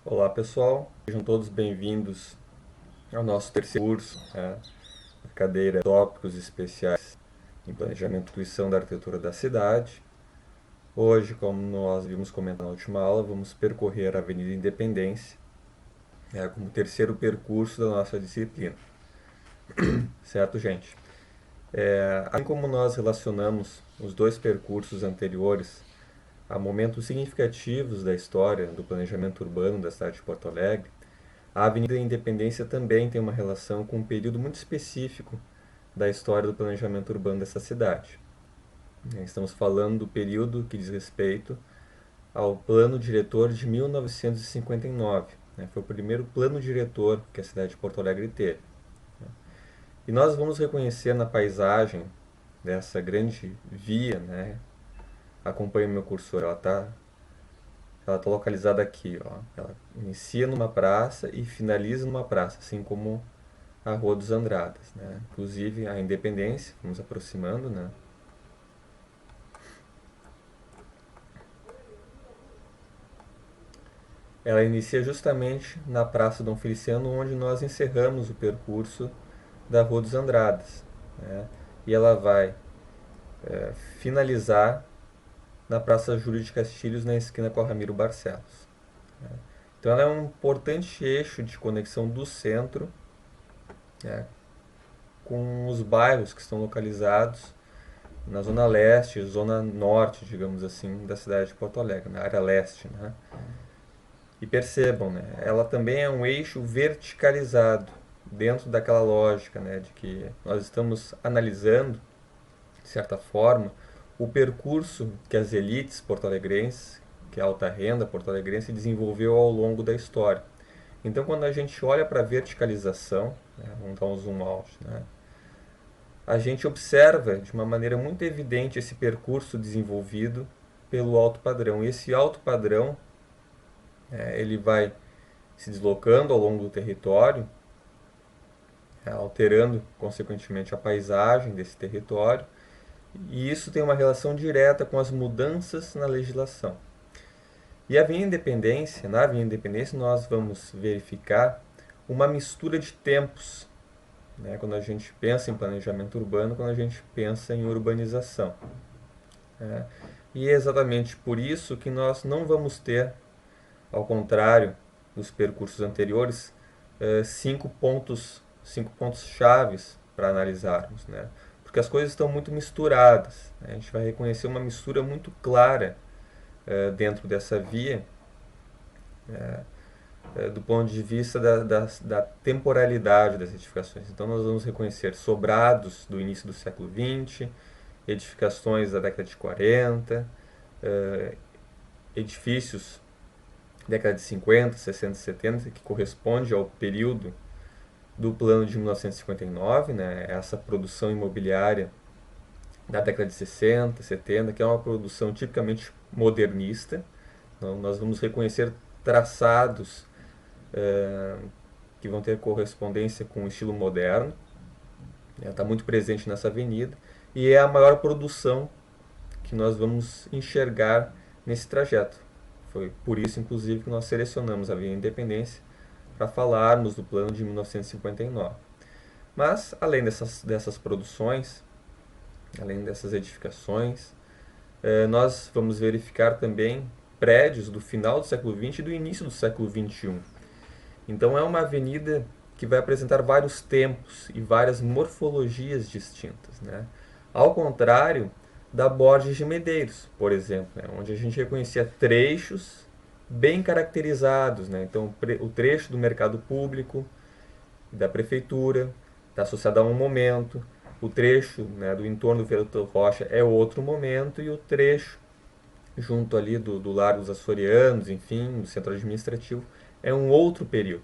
Olá pessoal, sejam todos bem-vindos ao nosso terceiro curso, a cadeira Tópicos Especiais em Planejamento e Instituição da Arquitetura da Cidade. Hoje, como nós vimos comentar na última aula, vamos percorrer a Avenida Independência, como terceiro percurso da nossa disciplina. Certo, gente? Assim como nós relacionamos os dois percursos anteriores a momentos significativos da história do planejamento urbano da cidade de Porto Alegre, a Avenida Independência também tem uma relação com um período muito específico da história do planejamento urbano dessa cidade. Estamos falando do período que diz respeito ao Plano Diretor de 1959. Foi o primeiro plano diretor que a cidade de Porto Alegre teve. E nós vamos reconhecer na paisagem dessa grande via, acompanhe meu cursor, ela tá localizada aqui, ó. Ela inicia numa praça e finaliza numa praça, assim como a Rua dos Andradas, Inclusive a Independência, vamos aproximando, Ela inicia justamente na Praça Dom Feliciano, onde nós encerramos o percurso da Rua dos Andradas, E ela vai finalizar na Praça Júlio de Castilhos, na esquina com a Ramiro Barcelos. Então ela é um importante eixo de conexão do centro, né, com os bairros que estão localizados na zona leste, zona norte, digamos assim, da cidade de Porto Alegre, na área leste, E percebam, ela também é um eixo verticalizado, dentro daquela lógica, de que nós estamos analisando, de certa forma, o percurso que as elites porto-alegrenses, que a alta renda porto-alegrense desenvolveu ao longo da história. Então, quando a gente olha para a verticalização, vamos dar um zoom out, a gente observa de uma maneira muito evidente esse percurso desenvolvido pelo alto padrão. E esse alto padrão, ele vai se deslocando ao longo do território, alterando consequentemente a paisagem desse território, e isso tem uma relação direta com as mudanças na legislação. E a Avenida Independência, na Avenida Independência, nós vamos verificar uma mistura de tempos, quando a gente pensa em planejamento urbano, quando a gente pensa em urbanização. E é exatamente por isso que nós não vamos ter, ao contrário dos percursos anteriores, cinco pontos chaves para analisarmos, porque as coisas estão muito misturadas. A gente vai reconhecer uma mistura muito clara dentro dessa via, do ponto de vista da temporalidade das edificações. Então nós vamos reconhecer sobrados do início do século XX, edificações da década de 40, edifícios década de 50, 60 e 70, que corresponde ao período do plano de 1959, essa produção imobiliária da década de 60, 70, que é uma produção tipicamente modernista. Então, nós vamos reconhecer traçados que vão ter correspondência com o estilo moderno, está muito presente nessa avenida, e é a maior produção que nós vamos enxergar nesse trajeto. Foi por isso, inclusive, que nós selecionamos a Avenida Independência para falarmos do plano de 1959. Mas, além dessas produções, além dessas edificações, nós vamos verificar também prédios do final do século XX e do início do século XXI. Então, é uma avenida que vai apresentar vários tempos e várias morfologias distintas. Ao contrário da Borges de Medeiros, por exemplo, onde a gente reconhecia trechos bem caracterizados. Então, o trecho do mercado público, da prefeitura, está associado a um momento, o trecho do entorno do Viaduto Rocha é outro momento, e o trecho junto ali do Largo dos Açorianos, enfim, do centro administrativo, é um outro período.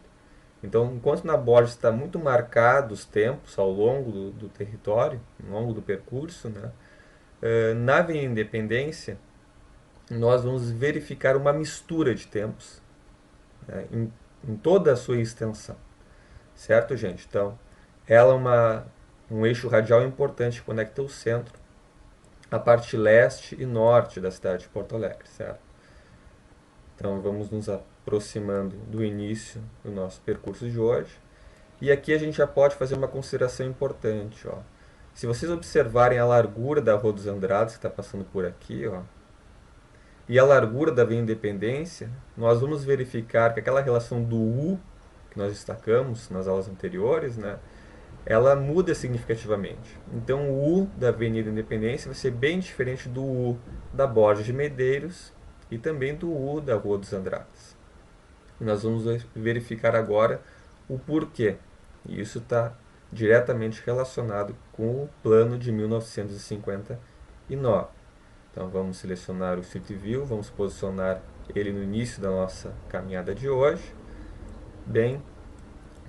Então, enquanto na Borges está muito marcado os tempos ao longo do território, ao longo do percurso, na Avenida Independência, nós vamos verificar uma mistura de tempos, em toda a sua extensão. Certo, gente? Então, ela é um eixo radial importante que conecta o centro, a parte leste e norte da cidade de Porto Alegre, certo? Então, vamos nos aproximando do início do nosso percurso de hoje. E aqui a gente já pode fazer uma consideração importante. Ó. Se vocês observarem a largura da Rua dos Andradas, que está passando por aqui, ó, e a largura da Avenida Independência, nós vamos verificar que aquela relação do U, que nós destacamos nas aulas anteriores, né, ela muda significativamente. Então o U da Avenida Independência vai ser bem diferente do U da Borges de Medeiros e também do U da Rua dos Andradas. Nós vamos verificar agora o porquê. E isso está diretamente relacionado com o plano de 1959. Então vamos selecionar o Street View, vamos posicionar ele no início da nossa caminhada de hoje, bem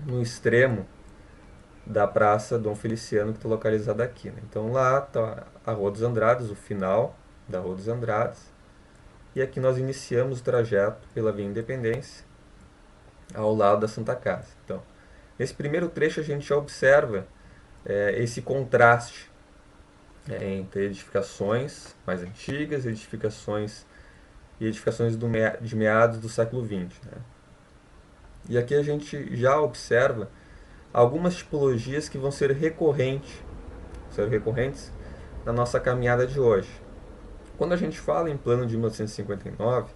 no extremo da Praça Dom Feliciano, que está localizada aqui. Né? Então lá está a Rua dos Andradas, o final da Rua dos Andradas, e aqui nós iniciamos o trajeto pela Via Independência, ao lado da Santa Casa. Então, nesse primeiro trecho a gente já observa esse contraste entre edificações mais antigas e edificações de meados do século XX. Né? E aqui a gente já observa algumas tipologias que vão ser recorrentes na nossa caminhada de hoje. Quando a gente fala em plano de 1959,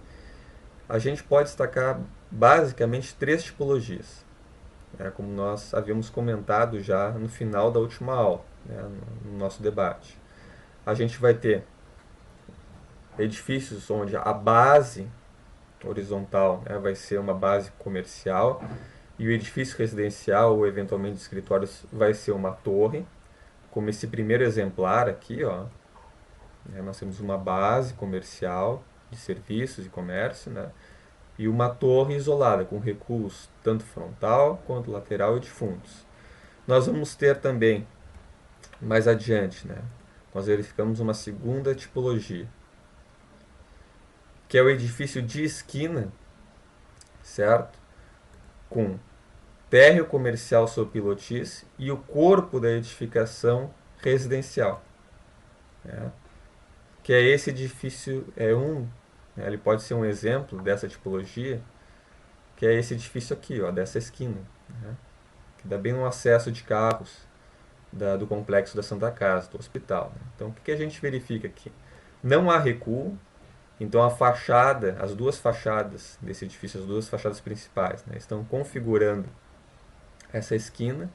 a gente pode destacar basicamente três tipologias, né, como nós havíamos comentado já no final da última aula, né, no nosso debate. A gente vai ter edifícios onde a base horizontal, né, vai ser uma base comercial, e o edifício residencial ou eventualmente de escritórios vai ser uma torre, como esse primeiro exemplar aqui, ó, né, nós temos uma base comercial de serviços e comércio, né, e uma torre isolada com recuos tanto frontal quanto lateral e de fundos. Nós vamos ter também mais adiante, né, nós verificamos uma segunda tipologia, que é o edifício de esquina, certo? Com térreo comercial sob pilotis e o corpo da edificação residencial, né? Que é esse edifício, né, ele pode ser um exemplo dessa tipologia, que é esse edifício aqui, ó, dessa esquina, né? Que dá bem um acesso de carros do complexo da Santa Casa, do hospital. Né? Então, o que a gente verifica aqui? Não há recuo. Então a fachada, as duas fachadas desse edifício, as duas fachadas principais, né, estão configurando essa esquina.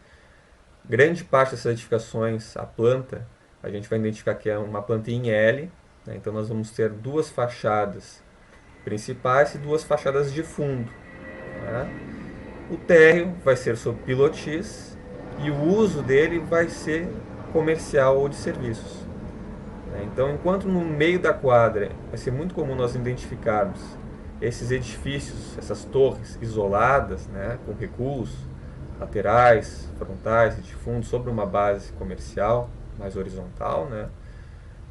Grande parte dessas edificações, a planta, a gente vai identificar que é uma planta em L, né, então nós vamos ter duas fachadas principais e duas fachadas de fundo. Né. O térreo vai ser sob pilotis e o uso dele vai ser comercial ou de serviços. Então, enquanto no meio da quadra vai ser muito comum nós identificarmos esses edifícios, essas torres isoladas, né, com recuos laterais, frontais e de fundo sobre uma base comercial mais horizontal, né,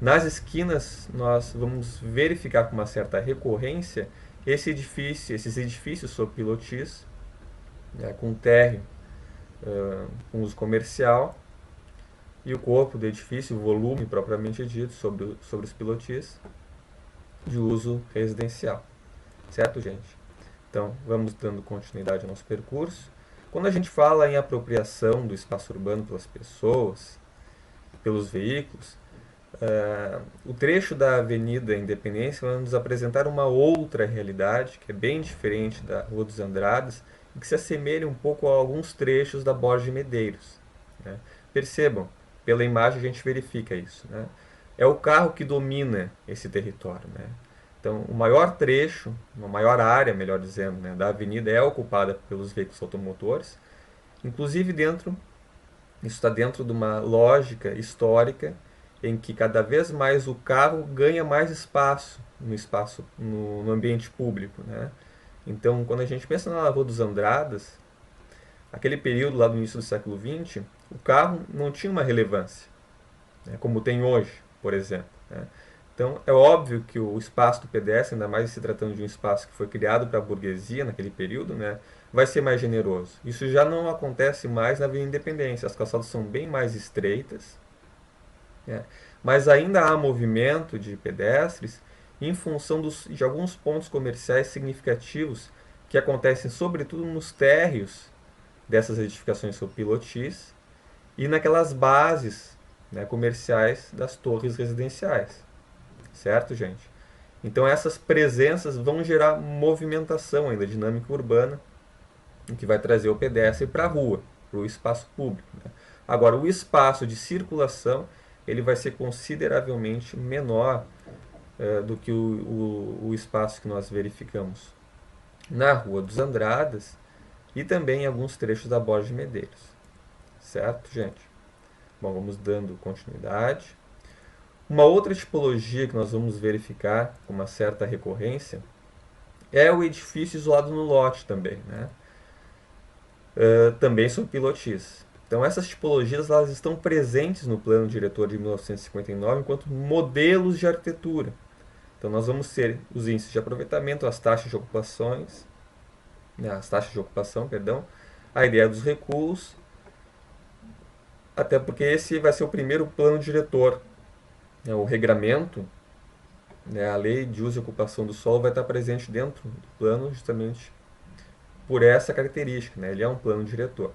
nas esquinas nós vamos verificar com uma certa recorrência esses edifícios sob pilotis, né, com térreo com uso comercial, e o corpo do edifício, o volume propriamente dito, sobre os pilotis, de uso residencial. Certo, gente? Então, vamos dando continuidade ao nosso percurso. Quando a gente fala em apropriação do espaço urbano pelas pessoas, pelos veículos, o trecho da Avenida Independência vai nos apresentar uma outra realidade, que é bem diferente da Rua dos Andradas, e que se assemelha um pouco a alguns trechos da Borges de Medeiros. Né? Percebam, pela imagem a gente verifica isso. Né? É o carro que domina esse território. Né? Então, o maior trecho, uma maior área, melhor dizendo, né, da avenida é ocupada pelos veículos automotores, inclusive isso está dentro de uma lógica histórica em que cada vez mais o carro ganha mais espaço no ambiente público. Né? Então, quando a gente pensa na Rua dos Andradas, aquele período lá do início do século XX, o carro não tinha uma relevância, né, como tem hoje, por exemplo. Né? Então, é óbvio que o espaço do pedestre, ainda mais se tratando de um espaço que foi criado para a burguesia naquele período, né, vai ser mais generoso. Isso já não acontece mais na Avenida Independência. As calçadas são bem mais estreitas, né, mas ainda há movimento de pedestres em função de alguns pontos comerciais significativos que acontecem sobretudo nos térreos dessas edificações sob pilotis e naquelas bases, né, comerciais das torres residenciais. Certo, gente? Então essas presenças vão gerar movimentação ainda, dinâmica urbana, o que vai trazer o pedestre para a rua, para o espaço público. Né? Agora, o espaço de circulação ele vai ser consideravelmente menor do que o espaço que nós verificamos na Rua dos Andradas e também em alguns trechos da Borges de Medeiros. Certo, gente? Bom, vamos dando continuidade. Uma outra tipologia que nós vamos verificar com uma certa recorrência é o edifício isolado no lote também, né? Também sob pilotis. Então essas tipologias elas estão presentes no plano diretor de 1959 enquanto modelos de arquitetura. Então nós vamos ter os índices de aproveitamento, as taxas de ocupações, né, as taxas de ocupação, perdão, a ideia dos recuos, até porque esse vai ser o primeiro plano diretor. Né, o regramento, né, a lei de uso e ocupação do solo vai estar presente dentro do plano justamente por essa característica, né, ele é um plano diretor.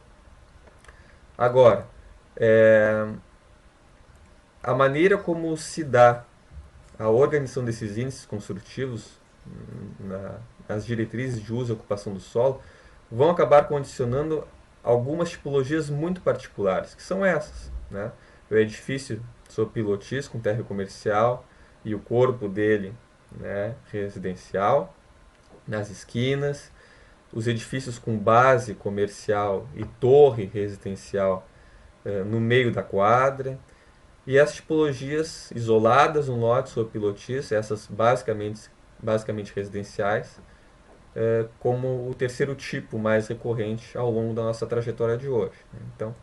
Agora, a maneira como se dá a organização desses índices construtivos nas diretrizes de uso e ocupação do solo vão acabar condicionando algumas tipologias muito particulares, que são essas. Né? O edifício sob pilotis com térreo comercial e o corpo dele, né, residencial, nas esquinas, os edifícios com base comercial e torre residencial no meio da quadra, e as tipologias isoladas no lote sob pilotis, essas basicamente residenciais, como o terceiro tipo mais recorrente ao longo da nossa trajetória de hoje. Então,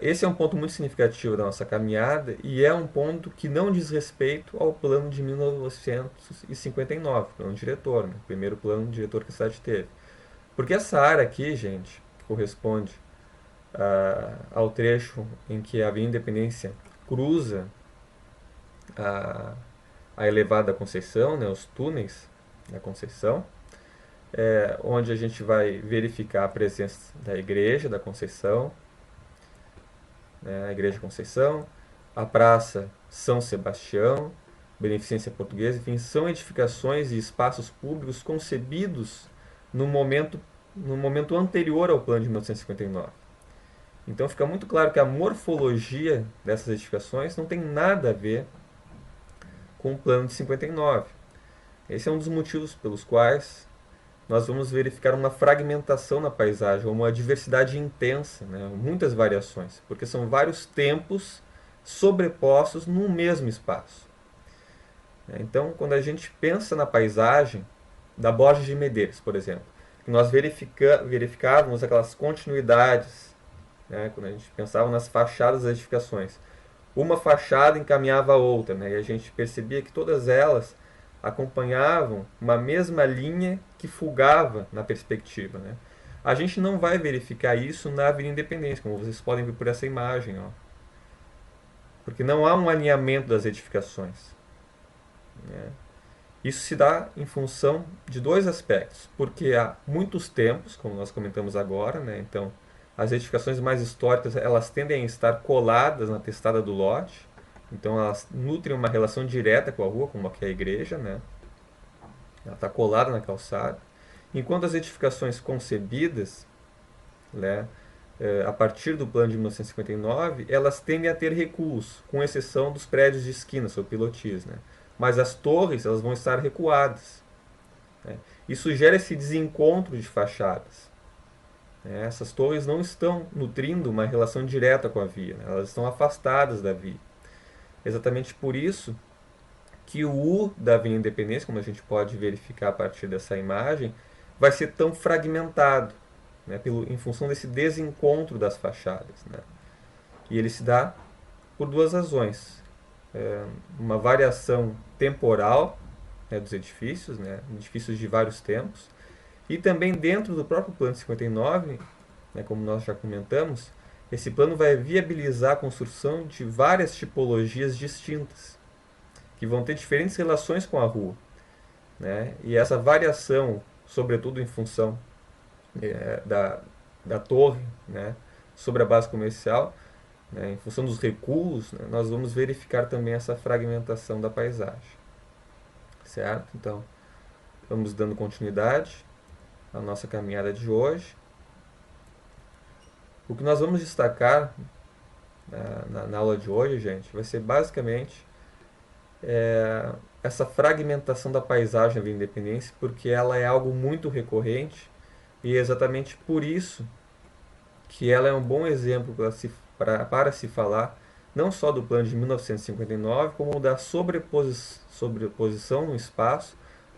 esse é um ponto muito significativo da nossa caminhada e é um ponto que não diz respeito ao plano de 1959, plano diretor, né? O primeiro plano diretor que a cidade teve. Porque essa área aqui, gente, que corresponde ao trecho em que a Avenida Independência cruza a elevada Conceição, né, os túneis da Conceição, onde a gente vai verificar a presença da Igreja da Conceição, né, a Igreja Conceição, a Praça São Sebastião, Beneficência Portuguesa, enfim, são edificações e espaços públicos concebidos no momento anterior ao plano de 1959. Então fica muito claro que a morfologia dessas edificações não tem nada a ver com o plano de 59. Esse é um dos motivos pelos quais nós vamos verificar uma fragmentação na paisagem, uma diversidade intensa, né? Muitas variações, porque são vários tempos sobrepostos num mesmo espaço. Então, quando a gente pensa na paisagem da Borges de Medeiros, por exemplo, que nós verificávamos aquelas continuidades, né? Quando a gente pensava nas fachadas das edificações, uma fachada encaminhava a outra, né? E a gente percebia que todas elas acompanhavam uma mesma linha que fugava na perspectiva. Né? A gente não vai verificar isso na Avenida Independência, como vocês podem ver por essa imagem. Ó. Porque não há um alinhamento das edificações. Né? Isso se dá em função de dois aspectos. Porque há muitos tempos, como nós comentamos agora, né? Então as edificações mais históricas elas tendem a estar coladas na testada do lote. Então elas nutrem uma relação direta com a rua, como aqui é a igreja, né? Ela está colada na calçada. Enquanto as edificações concebidas, né, a partir do plano de 1959, elas tendem a ter recuos, com exceção dos prédios de esquina, sob pilotis. Né? Mas as torres elas vão estar recuadas. Né? Isso gera esse desencontro de fachadas. Essas torres não estão nutrindo uma relação direta com a via, né? Elas estão afastadas da via. Exatamente por isso que o U da Avenida Independência, como a gente pode verificar a partir dessa imagem, vai ser tão fragmentado, né, em função desse desencontro das fachadas. Né? E ele se dá por duas razões. Uma variação temporal, né, dos edifícios, né, edifícios de vários tempos, e também dentro do próprio plano de 59, né, como nós já comentamos, esse plano vai viabilizar a construção de várias tipologias distintas, que vão ter diferentes relações com a rua. Né? E essa variação sobretudo em função da torre, né, sobre a base comercial, né, em função dos recuos, né, nós vamos verificar também essa fragmentação da paisagem, certo? Então, vamos dando continuidade à nossa caminhada de hoje. O que nós vamos destacar na aula de hoje, gente, vai ser basicamente essa fragmentação da paisagem da Avenida Independência, porque ela é algo muito recorrente e é exatamente por isso que ela é um bom exemplo para se falar não só do plano de 1959, como da sobreposição no espaço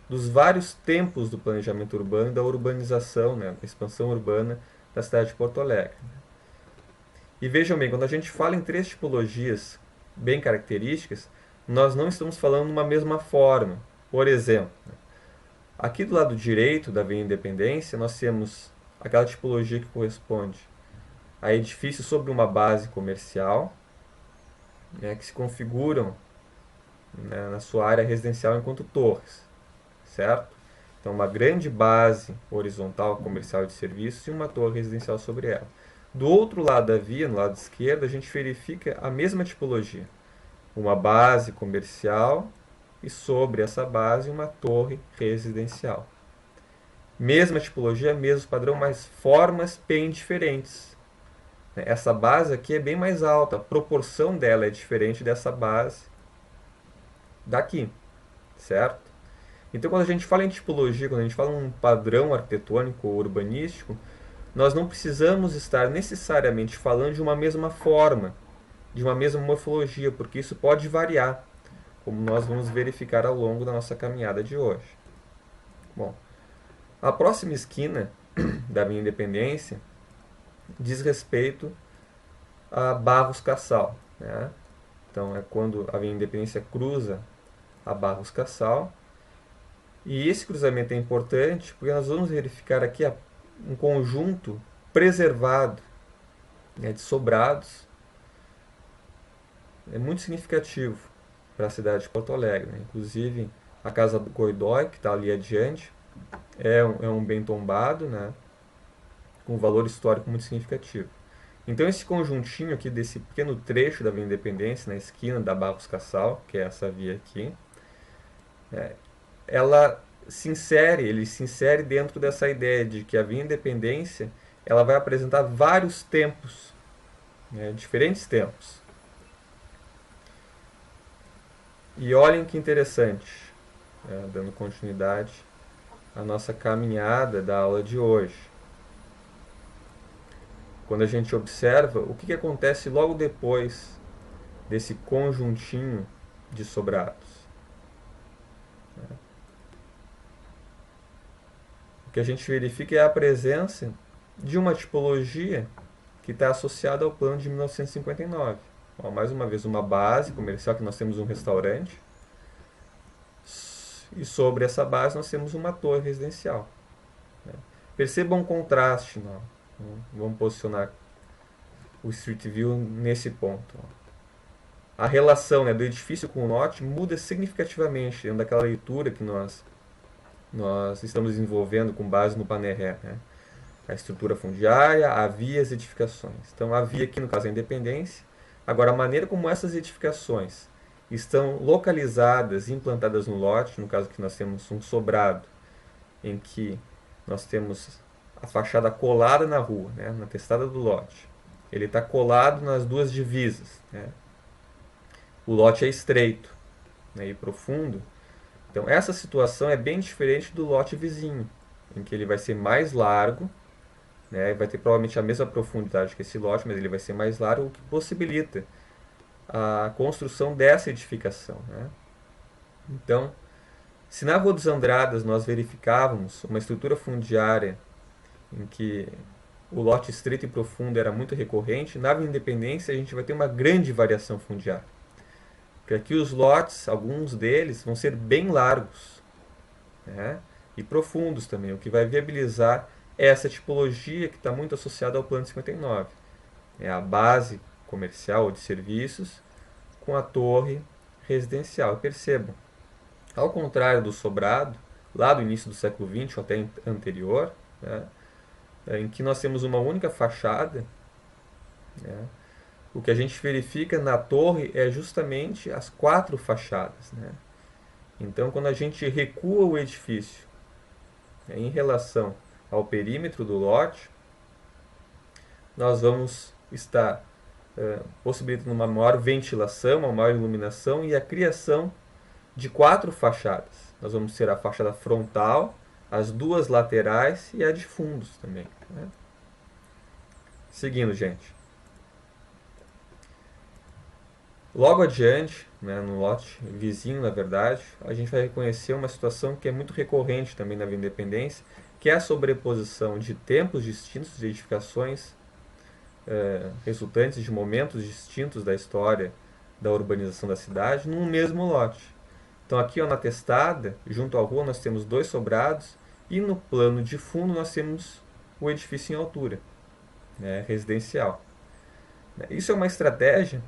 dos vários tempos do planejamento urbano e da urbanização, né, da expansão urbana da cidade de Porto Alegre. E vejam bem, quando a gente fala em três tipologias bem características, nós não estamos falando de uma mesma forma. Por exemplo, aqui do lado direito da Avenida Independência, nós temos aquela tipologia que corresponde a edifícios sobre uma base comercial, né, que se configuram, né, na sua área residencial enquanto torres, certo? Então, uma grande base horizontal comercial de serviços e uma torre residencial sobre ela. Do outro lado da via, no lado esquerdo, a gente verifica a mesma tipologia. Uma base comercial e sobre essa base uma torre residencial. Mesma tipologia, mesmo padrão, mas formas bem diferentes. Essa base aqui é bem mais alta, a proporção dela é diferente dessa base daqui, certo? Então, quando a gente fala em tipologia, quando a gente fala em um padrão arquitetônico ou urbanístico, nós não precisamos estar necessariamente falando de uma mesma forma, de uma mesma morfologia, porque isso pode variar, como nós vamos verificar ao longo da nossa caminhada de hoje. Bom, a próxima esquina da minha Independência diz respeito a Barros Cassal, né? Então é quando a Avenida Independência cruza a Barros Cassal. E esse cruzamento é importante porque nós vamos verificar aqui um conjunto preservado, né, de sobrados. É muito significativo para a cidade de Porto Alegre, né? Inclusive a Casa do Goidói, que está ali adiante, é um bem tombado, né, com um valor histórico muito significativo. Então esse conjuntinho aqui desse pequeno trecho da Avenida Independência, na esquina da Barros Cassal, que é essa via aqui, ele se insere dentro dessa ideia de que a Avenida Independência ela vai apresentar vários tempos, né, diferentes tempos. E olhem que interessante, dando continuidade à nossa caminhada da aula de hoje. Quando a gente observa o que acontece logo depois desse conjuntinho de sobrados. O que a gente verifica é a presença de uma tipologia que está associada ao plano de 1959. Ó, mais uma vez, uma base comercial, que nós temos um restaurante, e sobre essa base nós temos uma torre residencial. Percebam um contraste. Não? Vamos posicionar o Street View nesse ponto. A relação, né, do edifício com o norte muda significativamente dentro daquela leitura que nós estamos desenvolvendo com base no Paneré, né? A estrutura fundiária, a via e as edificações. Então, a via aqui, no caso, é a Independência. Agora, a maneira como essas edificações estão localizadas e implantadas no lote, no caso que nós temos um sobrado, em que nós temos a fachada colada na rua, né, na testada do lote. Ele está colado nas duas divisas. Né? O lote é estreito, né, e profundo. Então, essa situação é bem diferente do lote vizinho, em que ele vai ser mais largo, né, vai ter provavelmente a mesma profundidade que esse lote, mas ele vai ser mais largo, o que possibilita a construção dessa edificação. Né? Então, se na Rua dos Andradas nós verificávamos uma estrutura fundiária em que o lote estreito e profundo era muito recorrente, na Avenida Independência a gente vai ter uma grande variação fundiária. Porque aqui os lotes, alguns deles, vão ser bem largos, né, e profundos também, o que vai viabilizar essa tipologia que está muito associada ao Plano 59. É a base comercial ou de serviços com a torre residencial. Percebam, ao contrário do sobrado, lá do início do século XX ou até anterior, né, em que nós temos uma única fachada, né. O que a gente verifica na torre é justamente as 4 fachadas, né. Então, quando a gente recua o edifício, né, em relação ao perímetro do lote, nós vamos estar possibilitando uma maior ventilação, uma maior iluminação e a criação de 4 fachadas. Nós vamos ter a fachada frontal, as 2 laterais e a de fundos também, né? Seguindo, gente. Logo adiante, né, no lote vizinho, na verdade, a gente vai reconhecer uma situação que é muito recorrente também na Vila Independência, que é a sobreposição de tempos distintos de edificações resultantes de momentos distintos da história da urbanização da cidade num mesmo lote. Então aqui ó, na testada, junto à rua, nós temos 2 sobrados e no plano de fundo nós temos o edifício em altura, né, residencial. Isso é uma estratégia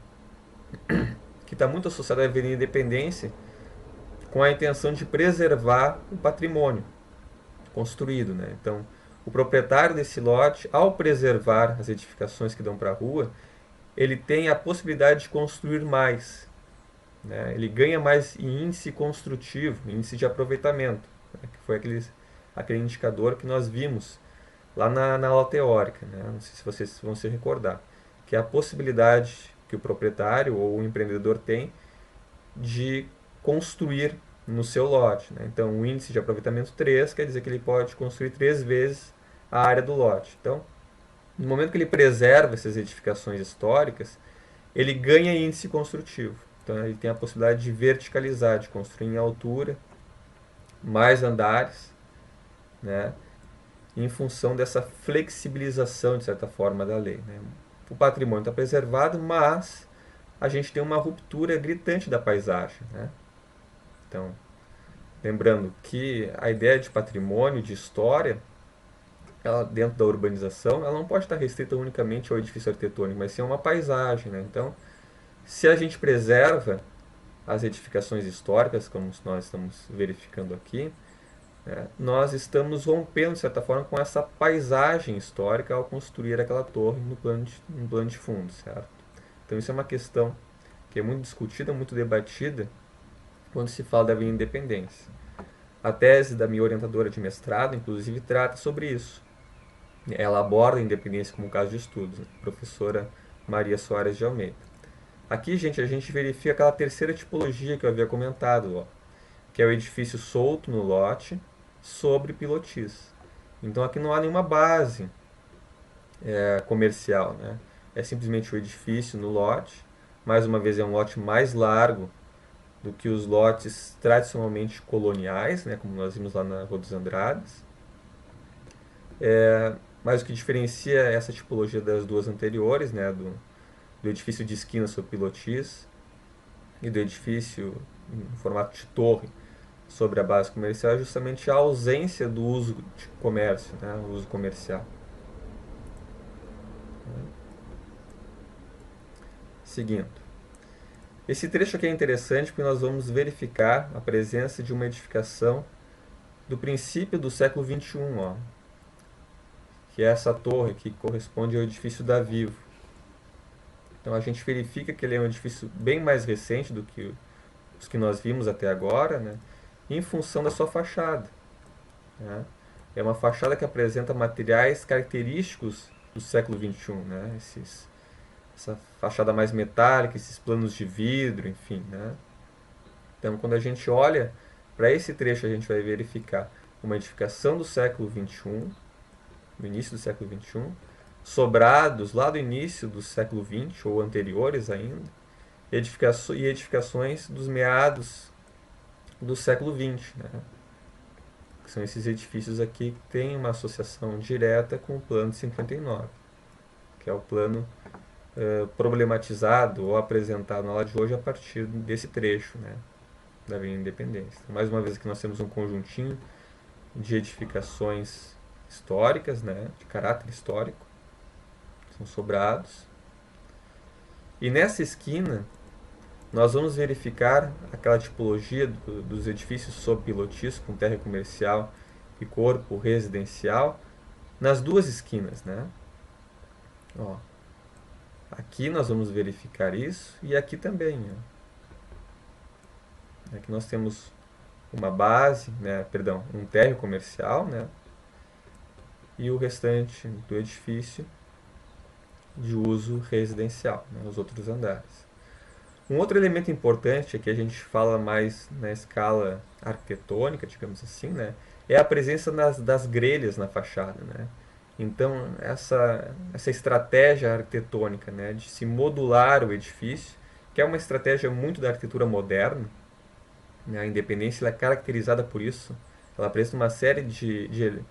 que está muito associada à Avenida Independência com a intenção de preservar o patrimônio construído, né? Então, o proprietário desse lote, ao preservar as edificações que dão para a rua, ele tem a possibilidade de construir mais, né? Ele ganha mais em índice construtivo, índice de aproveitamento, né? Que foi aquele indicador que nós vimos lá na aula teórica, né? Não sei se vocês vão se recordar, que é a possibilidade que o proprietário ou o empreendedor tem de construir no seu lote, né? Então, o índice de aproveitamento 3 quer dizer que ele pode construir 3 vezes a área do lote. Então, no momento que ele preserva essas edificações históricas, ele ganha índice construtivo. Então, ele tem a possibilidade de verticalizar, de construir em altura, mais andares, né? Em função dessa flexibilização, de certa forma, da lei, né? O patrimônio está preservado, mas a gente tem uma ruptura gritante da paisagem, né? Então, lembrando que a ideia de patrimônio, de história, ela, dentro da urbanização, ela não pode estar restrita unicamente ao edifício arquitetônico, mas sim a uma paisagem, né? Então, se a gente preserva as edificações históricas, como nós estamos verificando aqui, né, nós estamos rompendo, de certa forma, com essa paisagem histórica ao construir aquela torre no plano de fundo, certo? Então, isso é uma questão que é muito discutida, muito debatida, quando se fala da Avenida Independência. A tese da minha orientadora de mestrado, inclusive, trata sobre isso. Ela aborda a independência como caso de estudos, a professora Maria Soares de Almeida. Aqui, gente, a gente verifica aquela terceira tipologia que eu havia comentado, ó, que é o edifício solto no lote sobre pilotis. Então aqui não há nenhuma base comercial, né? É simplesmente o edifício no lote. Mais uma vez é um lote mais largo do que os lotes tradicionalmente coloniais, né, como nós vimos lá na Rua dos Andrades. Mas o que diferencia essa tipologia das duas anteriores, né, do edifício de esquina sobre pilotis e do edifício em formato de torre sobre a base comercial, é justamente a ausência do uso de comércio, né, o uso comercial. Seguindo. Esse trecho aqui é interessante porque nós vamos verificar a presença de uma edificação do princípio do século XXI, ó, que é essa torre que corresponde ao edifício da Vivo. Então a gente verifica que ele é um edifício bem mais recente do que os que nós vimos até agora, né, em função da sua fachada, né? É uma fachada que apresenta materiais característicos do século XXI, né? Essa fachada mais metálica, esses planos de vidro, enfim, né? Então, quando a gente olha para esse trecho, a gente vai verificar uma edificação do século XXI, no início do século XXI, sobrados lá do início do século XX, ou anteriores ainda, e edificações dos meados do século XX, né? Que são esses edifícios aqui que têm uma associação direta com o plano de 59, que é o plano problematizado ou apresentado na aula de hoje a partir desse trecho, né, da Avenida Independência. Então, mais uma vez aqui nós temos um conjuntinho de edificações históricas, né, de caráter histórico, são sobrados. E nessa esquina nós vamos verificar aquela tipologia dos edifícios sob pilotismo, com térreo comercial e corpo residencial, nas duas esquinas, né? Ó, aqui nós vamos verificar isso e aqui também. Ó. Aqui nós temos uma base, né, perdão, um térreo comercial, né, e o restante do edifício de uso residencial, né, os outros andares. Um outro elemento importante, aqui a gente fala mais na escala arquitetônica, digamos assim, né, é a presença das grelhas na fachada, né. Então, essa estratégia arquitetônica, né, de se modular o edifício, que é uma estratégia muito da arquitetura moderna, né, a Independência ela é caracterizada por isso, ela apresenta uma série de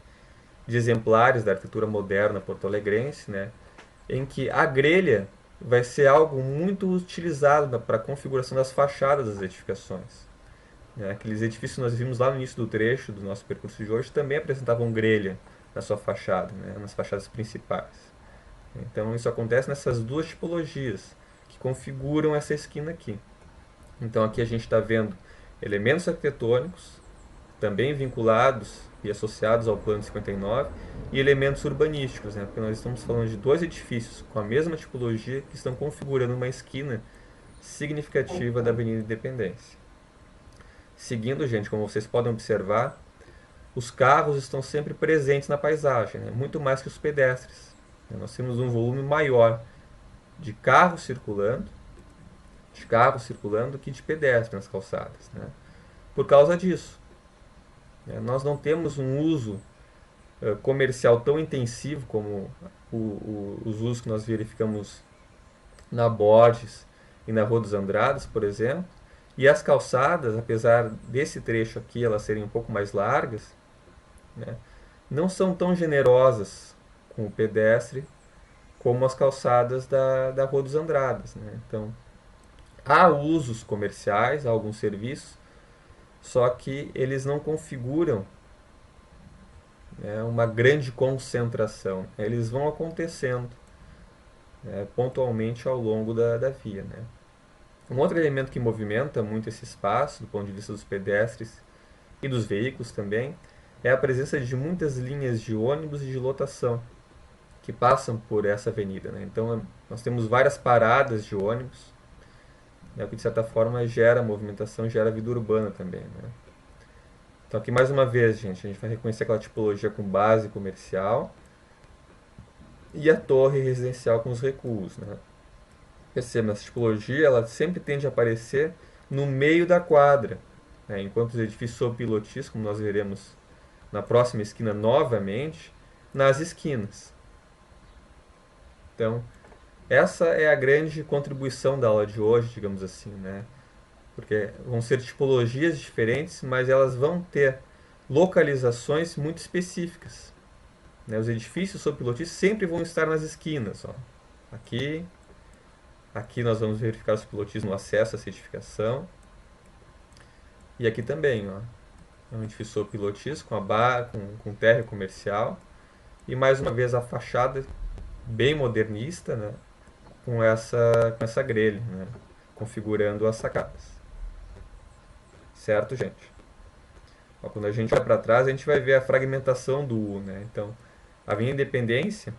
exemplares da arquitetura moderna porto-alegrense, né, em que a grelha vai ser algo muito utilizado para a configuração das fachadas das edificações. Aqueles edifícios que nós vimos lá no início do trecho do nosso percurso de hoje também apresentavam grelha na sua fachada, né, nas fachadas principais. Então isso acontece nessas duas tipologias que configuram essa esquina aqui. Então aqui a gente está vendo elementos arquitetônicos também vinculados e associados ao Plano 59 e elementos urbanísticos, né? Porque nós estamos falando de dois edifícios com a mesma tipologia que estão configurando uma esquina significativa da Avenida Independência. Seguindo, gente, como vocês podem observar, os carros estão sempre presentes na paisagem, né? Muito mais que os pedestres. Nós temos um volume maior de carros circulando que de pedestres nas calçadas, né? Por causa disso, nós não temos um uso comercial tão intensivo como os usos que nós verificamos na Borges e na Rua dos Andradas, por exemplo. E as calçadas, apesar desse trecho aqui elas serem um pouco mais largas, né, não são tão generosas com o pedestre como as calçadas da Rua dos Andradas. Né? Então, há usos comerciais, há alguns serviços, só que eles não configuram uma grande concentração. Eles vão acontecendo pontualmente ao longo da via. Né? Um outro elemento que movimenta muito esse espaço, do ponto de vista dos pedestres e dos veículos também, é a presença de muitas linhas de ônibus e de lotação que passam por essa avenida. Né? Então, nós temos várias paradas de ônibus, o que de certa forma gera movimentação, gera vida urbana também. Né? Então aqui mais uma vez, gente, a gente vai reconhecer aquela tipologia com base comercial e a torre residencial com os recuos. Né? Perceba, essa tipologia ela sempre tende a aparecer no meio da quadra, né? Enquanto os edifícios sob pilotis, como nós veremos na próxima esquina novamente, nas esquinas. Então, essa é a grande contribuição da aula de hoje, digamos assim, né? Porque vão ser tipologias diferentes, mas elas vão ter localizações muito específicas. Né? Os edifícios sob pilotis sempre vão estar nas esquinas. Ó. Aqui nós vamos verificar os pilotis no acesso à certificação. E aqui também, ó, é um edifício sob pilotis com térreo comercial. E mais uma vez a fachada bem modernista, né? com essa grelha, né? configurando as sacadas. Certo, gente? Ó, quando a gente olha para trás, a gente vai ver a fragmentação do U. Né? Então, a Avenida Independência,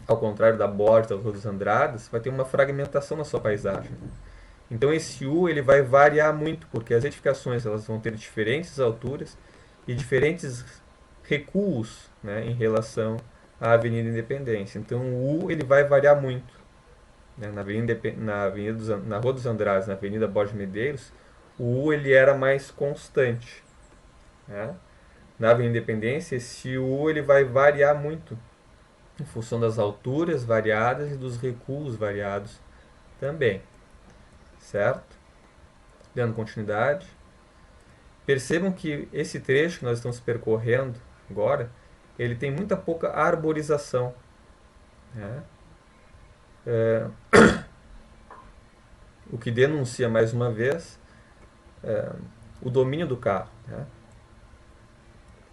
ao contrário da Borges, das Ruas dos Andradas, vai ter uma fragmentação na sua paisagem. Então, esse U ele vai variar muito, porque as edificações elas vão ter diferentes alturas e diferentes recuos, né, em relação à Avenida Independência. Então, o U ele vai variar muito. Né? Na Rua dos Andradas, na Avenida Borges Medeiros, o U ele era mais constante. Né? Na Avenida Independência, esse U ele vai variar muito em função das alturas variadas e dos recuos variados também. Certo? Dando continuidade. Percebam que esse trecho que nós estamos percorrendo agora, ele tem muita pouca arborização. Né? O que denuncia mais uma vez o domínio do carro. Né?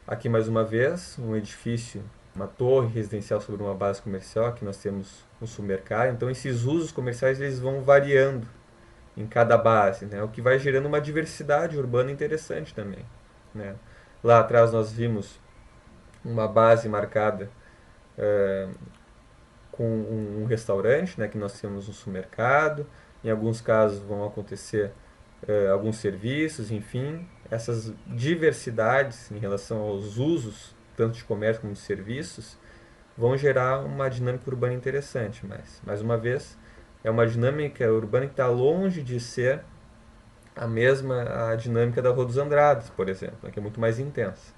Aqui mais uma vez um edifício, uma torre residencial sobre uma base comercial. Aqui nós temos um supermercado. Então esses usos comerciais eles vão variando em cada base, né? O que vai gerando uma diversidade urbana interessante também, né? Lá atrás nós vimos uma base marcada com um restaurante, né, que nós temos um supermercado, em alguns casos vão acontecer alguns serviços, enfim, essas diversidades em relação aos usos, tanto de comércio como de serviços, vão gerar uma dinâmica urbana interessante, mas, mais uma vez, é uma dinâmica urbana que está longe de ser a dinâmica da Rua dos Andrades, por exemplo, que é muito mais intensa.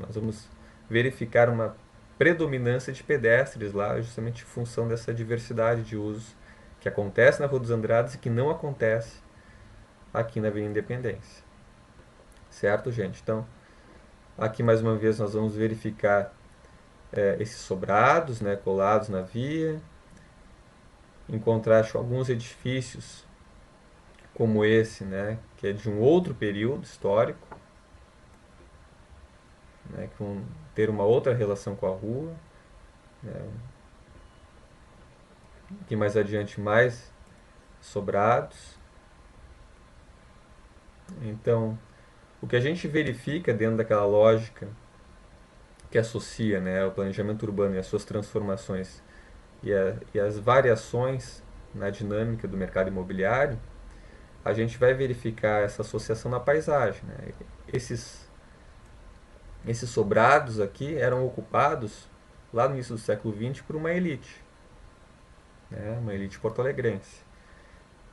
Nós vamos verificar uma predominância de pedestres lá, justamente em função dessa diversidade de usos que acontece na Rua dos Andrades e que não acontece aqui na Avenida Independência. Certo, gente? Então, aqui mais uma vez nós vamos verificar esses sobrados, né, colados na via, em contraste com alguns edifícios como esse, né, que é de um outro período histórico, né, que vão ter uma outra relação com a rua. Né, aqui mais adiante mais sobrados. Então, o que a gente verifica dentro daquela lógica que associa, né, o planejamento urbano e as suas transformações e as variações na dinâmica do mercado imobiliário, a gente vai verificar essa associação na paisagem. Né? Esses sobrados aqui eram ocupados lá no início do século XX por uma elite, né? Uma elite porto-alegrense.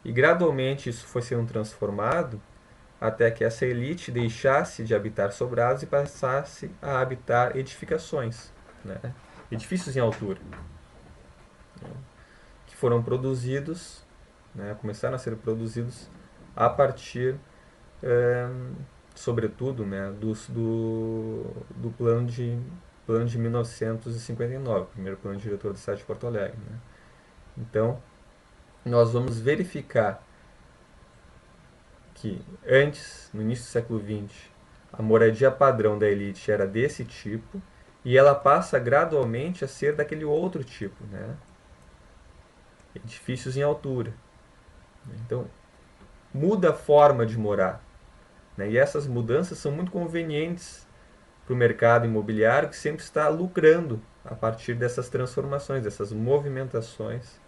E gradualmente isso foi sendo transformado até que essa elite deixasse de habitar sobrados e passasse a habitar edificações, né? Edifícios em altura, né? Que foram produzidos, né? Começaram a ser produzidos a partir, é, sobretudo, né? Do plano de 1959, o primeiro plano diretor da cidade de Porto Alegre. Né? Então, nós vamos verificar que antes, no início do século XX, a moradia padrão da elite era desse tipo e ela passa gradualmente a ser daquele outro tipo, né? Edifícios em altura. Então, muda a forma de morar, né? E essas mudanças são muito convenientes para o mercado imobiliário que sempre está lucrando a partir dessas transformações, dessas movimentações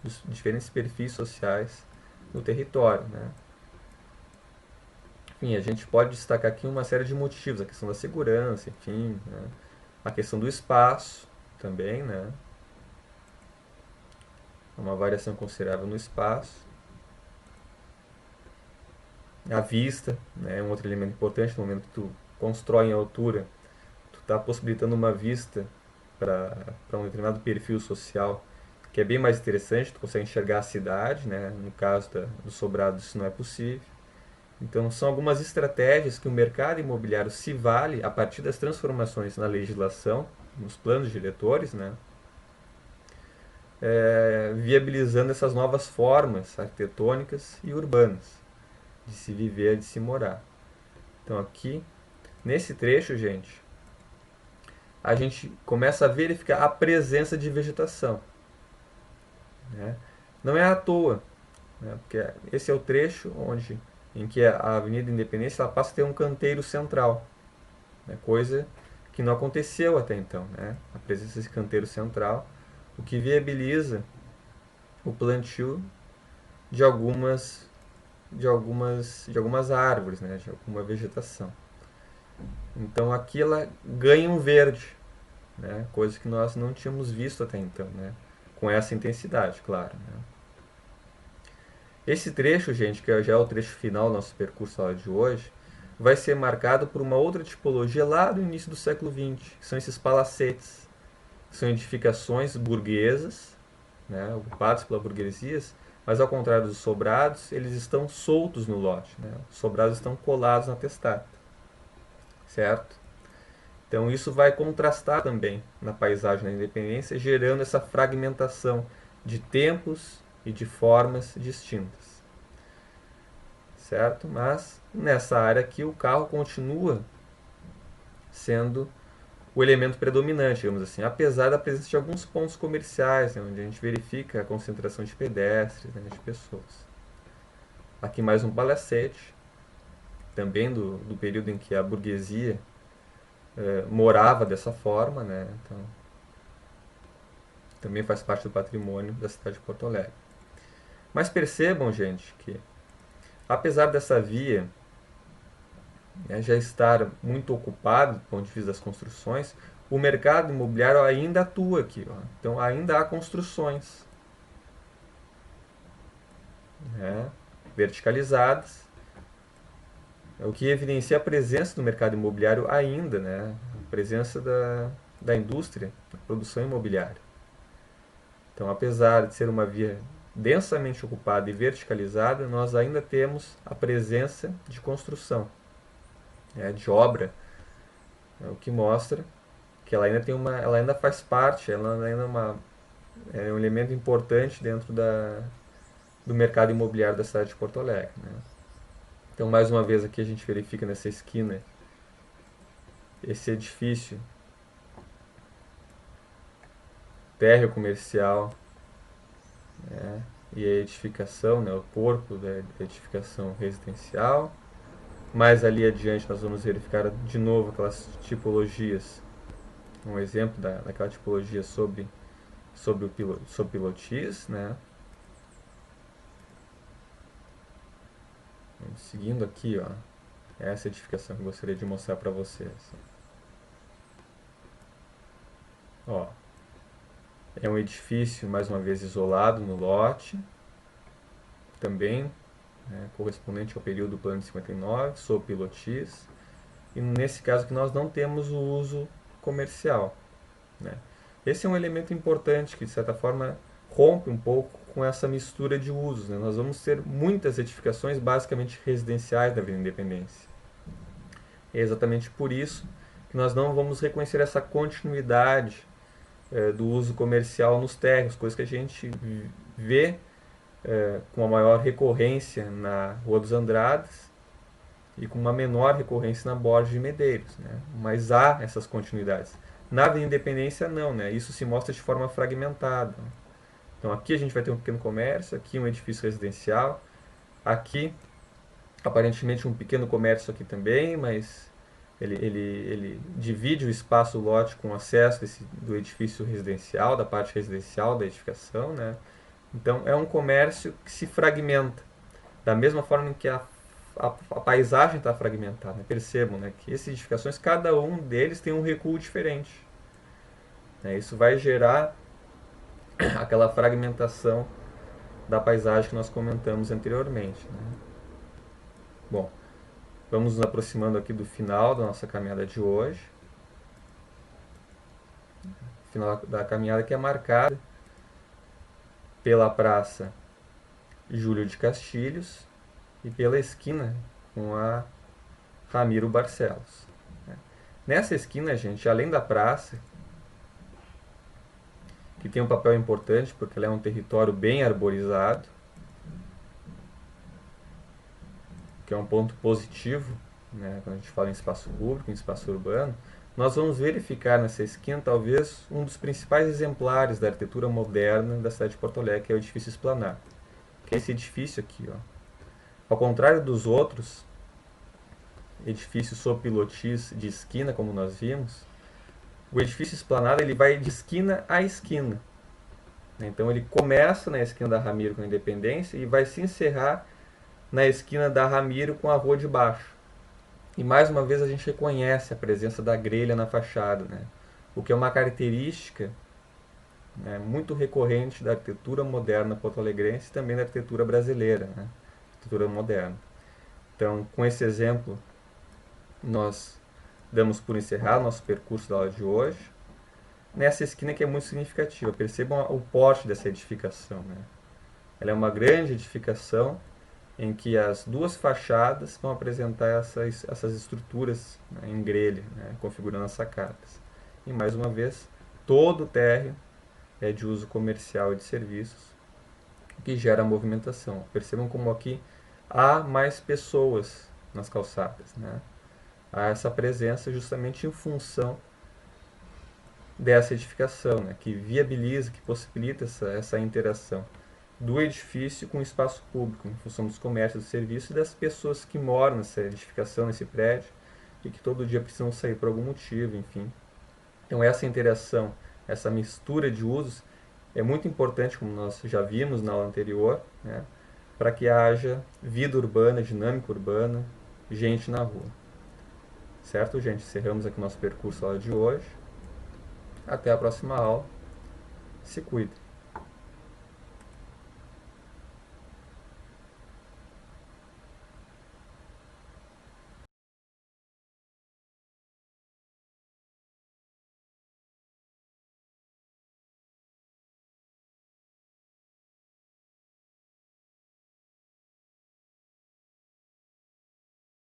dos diferentes perfis sociais no território, né? Enfim, a gente pode destacar aqui uma série de motivos, a questão da segurança, enfim, né? A questão do espaço também, né? Uma variação considerável no espaço. A vista, né? É um outro elemento importante no momento que tu constrói em altura, tu está possibilitando uma vista para um determinado perfil social que é bem mais interessante, tu consegue enxergar a cidade, né? No caso do sobrado isso não é possível. Então, são algumas estratégias que o mercado imobiliário se vale a partir das transformações na legislação, nos planos diretores, né? Viabilizando essas novas formas arquitetônicas e urbanas de se viver, de se morar. Então, aqui, nesse trecho, gente, a gente começa a verificar a presença de vegetação. Né? Não é à toa, né? Porque esse é o trecho em que a Avenida Independência ela passa a ter um canteiro central, né? Coisa que não aconteceu até então, né? A presença desse canteiro central, o que viabiliza o plantio de algumas árvores, né? De alguma vegetação. Então aqui ela ganha um verde, né? Coisa que nós não tínhamos visto até então, né? Com essa intensidade, claro. Né? Esse trecho, gente, que já é o trecho final do nosso percurso aula de hoje, vai ser marcado por uma outra tipologia lá do início do século XX, que são esses palacetes. São edificações burguesas, né, ocupadas pela burguesia, mas ao contrário dos sobrados, eles estão soltos no lote. Né? Os sobrados estão colados na testata. Certo? Então isso vai contrastar também na paisagem da Independência, gerando essa fragmentação de tempos e de formas distintas. Certo? Mas nessa área aqui o carro continua sendo o elemento predominante, digamos assim, apesar da presença de alguns pontos comerciais, né, onde a gente verifica a concentração de pedestres, né, de pessoas. Aqui mais um palacete, também do período em que a burguesia morava dessa forma, né? Então, também faz parte do patrimônio da cidade de Porto Alegre. Mas percebam, gente, que apesar dessa via, né, já estar muito ocupado do ponto de vista das construções, o mercado imobiliário ainda atua aqui. Ó. Então ainda há construções, né, verticalizadas, o que evidencia a presença do mercado imobiliário ainda, né, a presença da indústria, da produção imobiliária. Então, apesar de ser uma via densamente ocupada e verticalizada, nós ainda temos a presença de construção, né, de obra, o que mostra que ela ainda tem ela ainda faz parte, ela ainda é um elemento importante dentro do mercado imobiliário da cidade de Porto Alegre. Né? Então, mais uma vez aqui a gente verifica nessa esquina esse edifício térreo comercial, né? E a edificação, né? O corpo da edificação residencial. Mais ali adiante nós vamos verificar de novo aquelas tipologias, um exemplo daquela tipologia sobre pilotis, né? Seguindo aqui, ó, essa edificação que eu gostaria de mostrar para vocês. Ó, é um edifício, mais uma vez, isolado no lote, também, né, correspondente ao período do plano de 59, sob pilotis. E nesse caso aqui nós não temos o uso comercial. Né? Esse é um elemento importante que, de certa forma, rompe um pouco com essa mistura de usos. Né? Nós vamos ter muitas edificações basicamente residenciais da Avenida Independência. É exatamente por isso que nós não vamos reconhecer essa continuidade do uso comercial nos térreos, coisa que a gente vê com uma maior recorrência na Rua dos Andrades e com uma menor recorrência na Borges de Medeiros. Né? Mas há essas continuidades. Na Avenida Independência, não. Né? Isso se mostra de forma fragmentada. Então aqui a gente vai ter um pequeno comércio, aqui um edifício residencial, aqui aparentemente um pequeno comércio aqui também, mas ele divide o espaço lote com acesso do edifício residencial, da parte residencial da edificação. Né? Então é um comércio que se fragmenta, da mesma forma que a paisagem está fragmentada. Né? Percebam, né, que essas edificações, cada um deles tem um recuo diferente. Né? Isso vai gerar aquela fragmentação da paisagem que nós comentamos anteriormente. Né? Bom, vamos nos aproximando aqui do final da nossa caminhada de hoje. Final da caminhada que é marcada pela Praça Júlio de Castilhos e pela esquina com a Ramiro Barcelos. Nessa esquina, gente, além da praça, que tem um papel importante porque ela é um território bem arborizado, que é um ponto positivo, né, quando a gente fala em espaço público, em espaço urbano, nós vamos verificar nessa esquina talvez um dos principais exemplares da arquitetura moderna da cidade de Porto Alegre, que é o edifício Esplanada, que é esse edifício aqui. Ó. Ao contrário dos outros edifícios sob pilotis de esquina, como nós vimos, o edifício Esplanada ele vai de esquina a esquina. Então ele começa na esquina da Ramiro com a Independência e vai se encerrar na esquina da Ramiro com a Rua de Baixo. E mais uma vez a gente reconhece a presença da grelha na fachada, né? O que é uma característica, né, muito recorrente da arquitetura moderna porto-alegrense e também da arquitetura brasileira, né? Arquitetura moderna. Então, com esse exemplo, nós damos por encerrado nosso percurso da aula de hoje. Nessa esquina que é muito significativa, percebam o porte dessa edificação. Né? Ela é uma grande edificação em que as duas fachadas vão apresentar essas estruturas, né, em grelha, né, configurando as sacadas. E mais uma vez, todo o térreo é de uso comercial e de serviços, o que gera movimentação. Percebam como aqui há mais pessoas nas calçadas. Né? Há essa presença justamente em função dessa edificação, né, que viabiliza, que possibilita essa interação do edifício com o espaço público, em função dos comércios, do serviço e das pessoas que moram nessa edificação, nesse prédio, e que todo dia precisam sair por algum motivo, enfim. Então essa interação, essa mistura de usos é muito importante, como nós já vimos na aula anterior, né, para que haja vida urbana, dinâmica urbana, gente na rua. Certo, gente? Encerramos aqui o nosso percurso aula de hoje. Até a próxima aula. Se cuide.